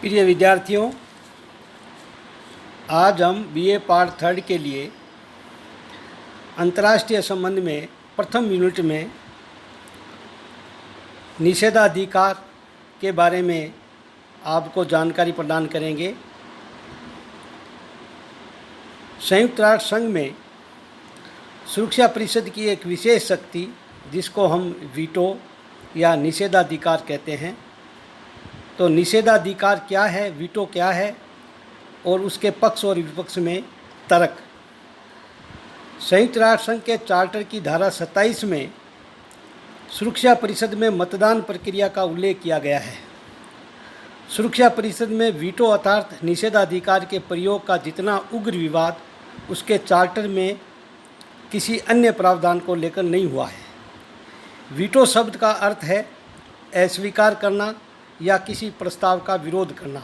प्रिय विद्यार्थियों, आज हम बीए पार्ट 3 के लिए अंतर्राष्ट्रीय संबंध में प्रथम यूनिट में निषेधाधिकार के बारे में आपको जानकारी प्रदान करेंगे। संयुक्त राष्ट्र संघ में सुरक्षा परिषद की एक विशेष शक्ति, जिसको हम वीटो या निषेधाधिकार कहते हैं। तो निषेधाधिकार क्या है, वीटो क्या है और उसके पक्ष और विपक्ष में तर्क। संयुक्त राष्ट्र संघ के चार्टर की धारा 27 में सुरक्षा परिषद में मतदान प्रक्रिया का उल्लेख किया गया है। सुरक्षा परिषद में वीटो अर्थात निषेधाधिकार के प्रयोग का जितना उग्र विवाद उसके चार्टर में किसी अन्य प्रावधान को लेकर नहीं हुआ है। वीटो शब्द का अर्थ है अस्वीकार करना या किसी प्रस्ताव का विरोध करना।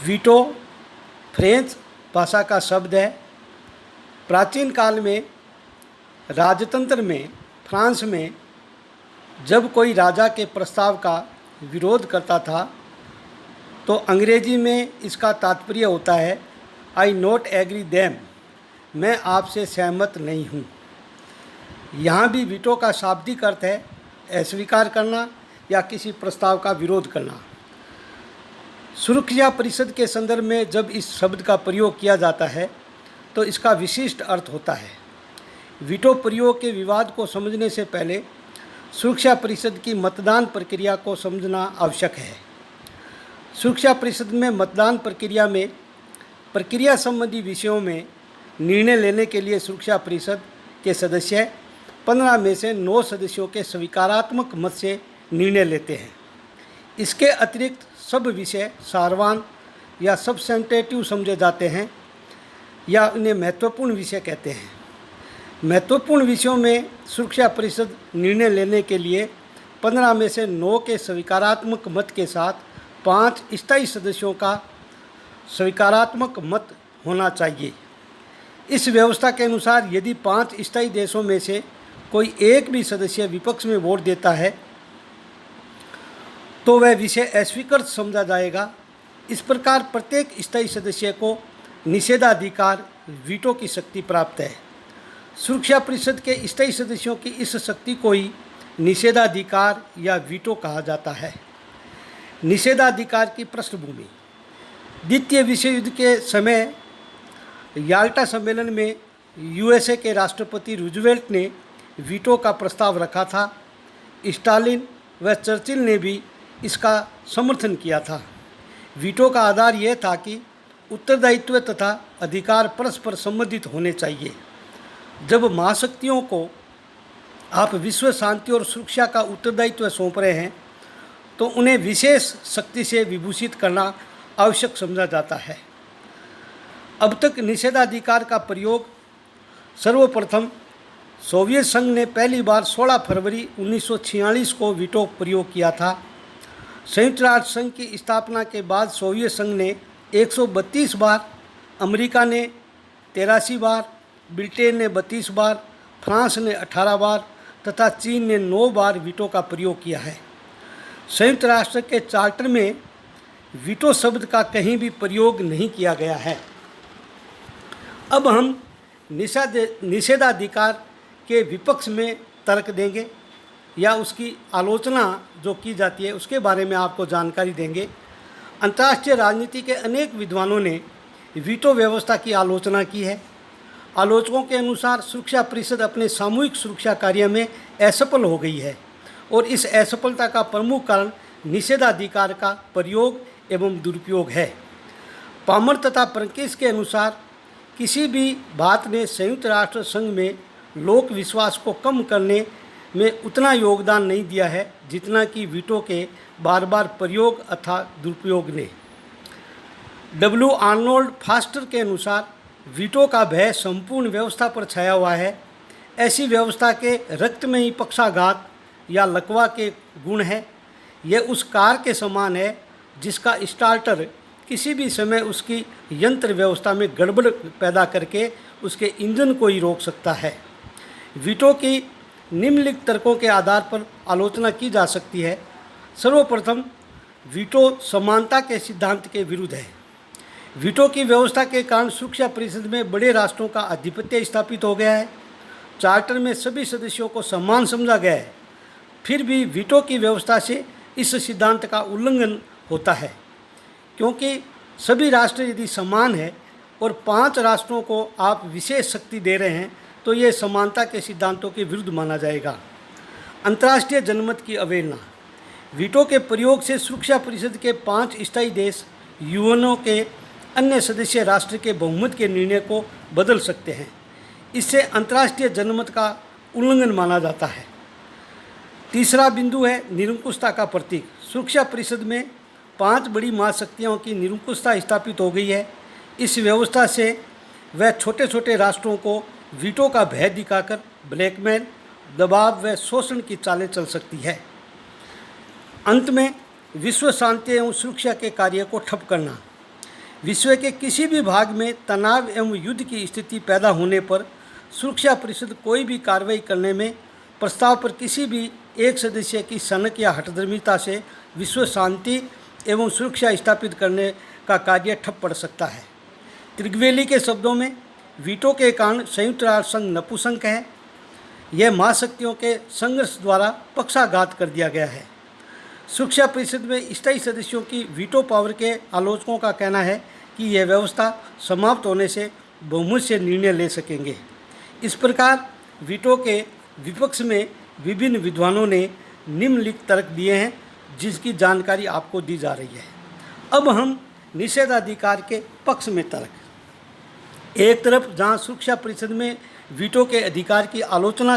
वीटो फ्रेंच भाषा का शब्द है। प्राचीन काल में राजतंत्र में फ्रांस में जब कोई राजा के प्रस्ताव का विरोध करता था तो अंग्रेजी में इसका तात्पर्य होता है आई नॉट एग्री देम, मैं आपसे सहमत नहीं हूँ। यहाँ भी वीटो का शाब्दिक अर्थ है अस्वीकार करना या किसी प्रस्ताव का विरोध करना। सुरक्षा परिषद के संदर्भ में जब इस शब्द का प्रयोग किया जाता है तो इसका विशिष्ट अर्थ होता है। वीटो प्रयोग के विवाद को समझने से पहले सुरक्षा परिषद की मतदान प्रक्रिया को समझना आवश्यक है। सुरक्षा परिषद में मतदान प्रक्रिया में प्रक्रिया संबंधी विषयों में निर्णय लेने के लिए सुरक्षा परिषद के सदस्य 15 में से 9 सदस्यों के स्वीकारात्मक मत से निर्णय लेते हैं। इसके अतिरिक्त सब विषय सारवान या सब्सटेंटिव समझे जाते हैं या उन्हें महत्वपूर्ण विषय कहते हैं। महत्वपूर्ण विषयों में सुरक्षा परिषद निर्णय लेने के लिए 15 में से 9 के स्वीकारात्मक मत के साथ 5 स्थायी सदस्यों का स्वीकारात्मक मत होना चाहिए। इस व्यवस्था के अनुसार यदि 5 स्थायी देशों में से कोई एक भी सदस्य विपक्ष में वोट देता है तो वह विषय अस्वीकृत समझा जाएगा। इस प्रकार प्रत्येक स्थायी सदस्य को निषेधाधिकार वीटो की शक्ति प्राप्त है। सुरक्षा परिषद के स्थायी सदस्यों की इस शक्ति को ही निषेधाधिकार या वीटो कहा जाता है। निषेधाधिकार की पृष्ठभूमि। द्वितीय विश्व युद्ध के समय याल्टा सम्मेलन में यूएसए के राष्ट्रपति रूजवेल्ट ने वीटो का प्रस्ताव रखा था। स्टालिन व चर्चिल ने भी इसका समर्थन किया था। वीटो का आधार यह था कि उत्तरदायित्व तथा अधिकार परस्पर संबंधित होने चाहिए। जब महाशक्तियों को आप विश्व शांति और सुरक्षा का उत्तरदायित्व सौंप रहे हैं तो उन्हें विशेष शक्ति से विभूषित करना आवश्यक समझा जाता है। अब तक निषेधाधिकार का प्रयोग सर्वप्रथम सोवियत संघ ने पहली बार 16 फरवरी 1946 को वीटो प्रयोग किया था। संयुक्त राष्ट्र संघ की स्थापना के बाद सोवियत संघ ने 132 बार, अमेरिका ने 83 बार, ब्रिटेन ने 32 बार, फ्रांस ने 18 बार तथा चीन ने 9 बार वीटो का प्रयोग किया है। संयुक्त राष्ट्र के चार्टर में वीटो शब्द का कहीं भी प्रयोग नहीं किया गया है। अब हम निषेधाधिकार के विपक्ष में तर्क देंगे या उसकी आलोचना जो की जाती है उसके बारे में आपको जानकारी देंगे। अंतर्राष्ट्रीय राजनीति के अनेक विद्वानों ने वीटो व्यवस्था की आलोचना की है। आलोचकों के अनुसार सुरक्षा परिषद अपने सामूहिक सुरक्षा कार्य में असफल हो गई है और इस असफलता का प्रमुख कारण निषेधाधिकार का प्रयोग एवं दुरुपयोग है। पामर तथा प्रंकिस के अनुसार किसी भी बात ने संयुक्त राष्ट्र संघ में लोक विश्वास को कम करने में उतना योगदान नहीं दिया है जितना कि वीटो के बार बार प्रयोग अथवा दुरुपयोग ने। डब्ल्यू आर्नोल्ड फास्टर के अनुसार वीटो का भय संपूर्ण व्यवस्था पर छाया हुआ है। ऐसी व्यवस्था के रक्त में ही पक्षाघात या लकवा के गुण है। यह उस कार के समान है जिसका स्टार्टर किसी भी समय उसकी यंत्र व्यवस्था में गड़बड़ पैदा करके उसके इंजन को ही रोक सकता है। वीटो की निम्नलिखित तर्कों के आधार पर आलोचना की जा सकती है। सर्वप्रथम वीटो समानता के सिद्धांत के विरुद्ध है। वीटो की व्यवस्था के कारण सुरक्षा परिषद में बड़े राष्ट्रों का आधिपत्य स्थापित हो गया है। चार्टर में सभी सदस्यों को समान समझा गया है। फिर भी वीटो की व्यवस्था से इस सिद्धांत का उल्लंघन होता है, क्योंकि सभी राष्ट्र यदि समान है और 5 राष्ट्रों को आप विशेष शक्ति दे रहे हैं तो ये समानता के सिद्धांतों के विरुद्ध माना जाएगा। अंतर्राष्ट्रीय जनमत की अवहेलना। वीटो के प्रयोग से सुरक्षा परिषद के 5 स्थायी देश यूएनओ के अन्य सदस्य राष्ट्र के बहुमत के निर्णय को बदल सकते हैं। इससे अंतर्राष्ट्रीय जनमत का उल्लंघन माना जाता है। तीसरा बिंदु है निरंकुशता का प्रतीक। सुरक्षा परिषद में 5 बड़ी महाशक्तियों की निरंकुशता स्थापित हो गई है। इस व्यवस्था से वह छोटे छोटे राष्ट्रों को वीटो का भय दिखाकर ब्लैकमेल, दबाव व शोषण की चालें चल सकती है। अंत में विश्व शांति एवं सुरक्षा के कार्य को ठप करना। विश्व के किसी भी भाग में तनाव एवं युद्ध की स्थिति पैदा होने पर सुरक्षा परिषद कोई भी कार्रवाई करने में प्रस्ताव पर किसी भी एक सदस्य की सनक या हठधर्मिता से विश्व शांति एवं सुरक्षा स्थापित करने का कार्य ठप पड़ सकता है। त्रिगवेली के शब्दों में वीटो के कारण संयुक्त राष्ट्र संघ नपुंसक है। यह महाशक्तियों के संघर्ष द्वारा पक्षाघात कर दिया गया है। सुरक्षा परिषद में स्थायी सदस्यों की वीटो पावर के आलोचकों का कहना है कि यह व्यवस्था समाप्त होने से बहुमत से निर्णय ले सकेंगे। इस प्रकार वीटो के विपक्ष में विभिन्न विद्वानों ने निम्नलिखित तर्क दिए हैं, जिसकी जानकारी आपको दी जा रही है। अब हम निषेधाधिकार के पक्ष में तर्क। एक तरफ जहां सुरक्षा परिषद में वीटो के अधिकार की आलोचना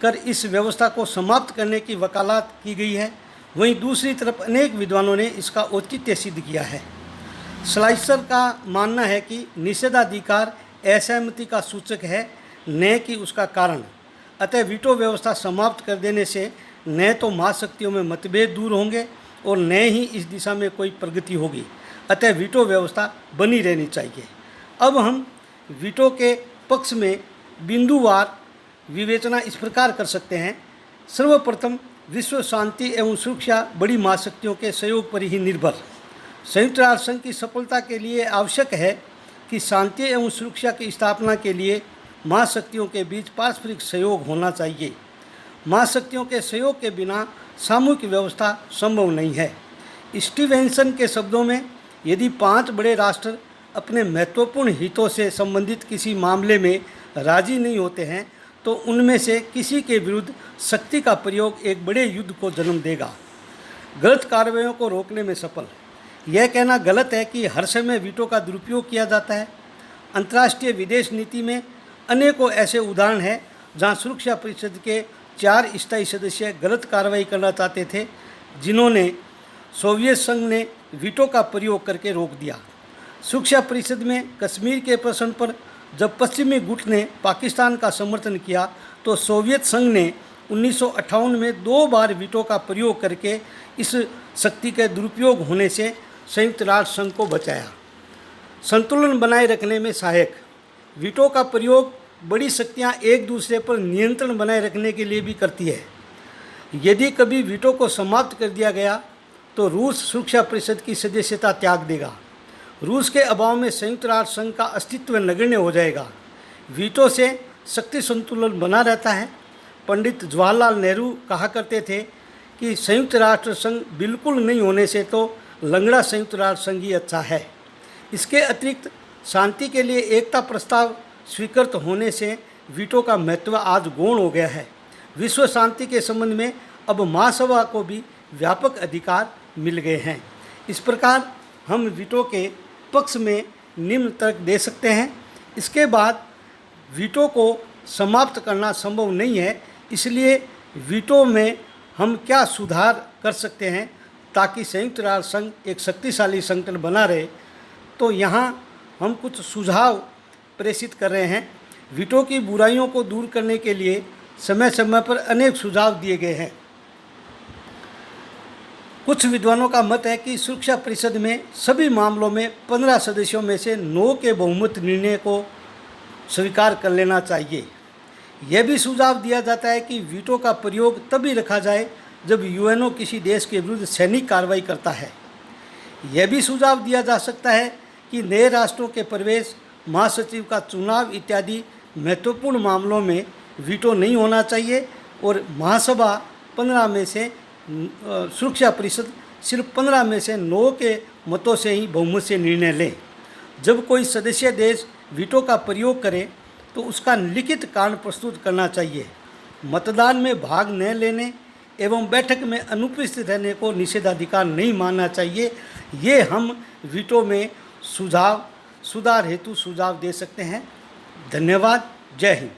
कर इस व्यवस्था को समाप्त करने की वकालत की गई है, वहीं दूसरी तरफ अनेक विद्वानों ने इसका औचित्य सिद्ध किया है। स्लाइसर का मानना है कि निषेधाधिकार असहमति का सूचक है, न कि उसका कारण। अतः वीटो व्यवस्था समाप्त कर देने से न तो महाशक्तियों में मतभेद दूर होंगे और न ही इस दिशा में कोई प्रगति होगी। अतः वीटो व्यवस्था बनी रहनी चाहिए। अब हम वीटो के पक्ष में बिंदुवार विवेचना इस प्रकार कर सकते हैं। सर्वप्रथम, विश्व शांति एवं सुरक्षा बड़ी महाशक्तियों के सहयोग पर ही निर्भर। संयुक्त राष्ट्र संघ की सफलता के लिए आवश्यक है कि शांति एवं सुरक्षा की स्थापना के लिए महाशक्तियों के बीच पारस्परिक सहयोग होना चाहिए। महाशक्तियों के सहयोग के बिना सामूहिक व्यवस्था संभव नहीं है। स्टीवेंसन के शब्दों में, यदि 5 बड़े राष्ट्र अपने महत्वपूर्ण हितों से संबंधित किसी मामले में राजी नहीं होते हैं तो उनमें से किसी के विरुद्ध शक्ति का प्रयोग एक बड़े युद्ध को जन्म देगा। गलत कार्रवाइयों को रोकने में सफल। यह कहना गलत है कि हर समय वीटो का दुरुपयोग किया जाता है। अंतर्राष्ट्रीय विदेश नीति में अनेकों ऐसे उदाहरण हैं जहां सुरक्षा परिषद के 4 स्थायी सदस्य गलत कार्रवाई करना चाहते थे, जिन्होंने सोवियत संघ ने वीटो का प्रयोग करके रोक दिया। सुरक्षा परिषद में कश्मीर के प्रश्न पर जब पश्चिमी गुट ने पाकिस्तान का समर्थन किया तो सोवियत संघ ने 1958 में 2 बार वीटो का प्रयोग करके इस शक्ति के दुरुपयोग होने से संयुक्त राष्ट्र संघ को बचाया। संतुलन बनाए रखने में सहायक। वीटो का प्रयोग बड़ी शक्तियां एक दूसरे पर नियंत्रण बनाए रखने के लिए भी करती है। यदि कभी वीटो को समाप्त कर दिया गया तो रूस सुरक्षा परिषद की सदस्यता त्याग देगा। रूस के अभाव में संयुक्त राष्ट्र संघ का अस्तित्व नगण्य हो जाएगा। वीटो से शक्ति संतुलन बना रहता है। पंडित जवाहरलाल नेहरू कहा करते थे कि संयुक्त राष्ट्र संघ बिल्कुल नहीं होने से तो लंगड़ा संयुक्त राष्ट्र संघ ही अच्छा है। इसके अतिरिक्त शांति के लिए एकता प्रस्ताव स्वीकृत होने से वीटो का महत्व आज गौण हो गया है। विश्व शांति के संबंध में अब महासभा को भी व्यापक अधिकार मिल गए हैं। इस प्रकार हम वीटो के पक्ष में निम्न तर्क दे सकते हैं। इसके बाद वीटो को समाप्त करना संभव नहीं है, इसलिए वीटो में हम क्या सुधार कर सकते हैं ताकि संयुक्त राष्ट्र संघ एक शक्तिशाली संगठन बना रहे, तो यहाँ हम कुछ सुझाव प्रेषित कर रहे हैं। वीटो की बुराइयों को दूर करने के लिए समय समय पर अनेक सुझाव दिए गए हैं। कुछ विद्वानों का मत है कि सुरक्षा परिषद में सभी मामलों में 15 सदस्यों में से 9 के बहुमत निर्णय को स्वीकार कर लेना चाहिए। यह भी सुझाव दिया जाता है कि वीटो का प्रयोग तभी रखा जाए जब यूएनओ किसी देश के विरुद्ध सैनिक कार्रवाई करता है। यह भी सुझाव दिया जा सकता है कि नए राष्ट्रों के प्रवेश, महासचिव का चुनाव इत्यादि महत्वपूर्ण मामलों में वीटो नहीं होना चाहिए और महासभा 15 में से सुरक्षा परिषद सिर्फ 15 में से 9 के मतों से ही बहुमत से निर्णय ले। जब कोई सदस्य देश वीटो का प्रयोग करे तो उसका लिखित कारण प्रस्तुत करना चाहिए। मतदान में भाग न लेने एवं बैठक में अनुपस्थित रहने को निषेधाधिकार नहीं मानना चाहिए। ये हम वीटो में सुधार हेतु सुझाव दे सकते हैं। धन्यवाद। जय हिंद।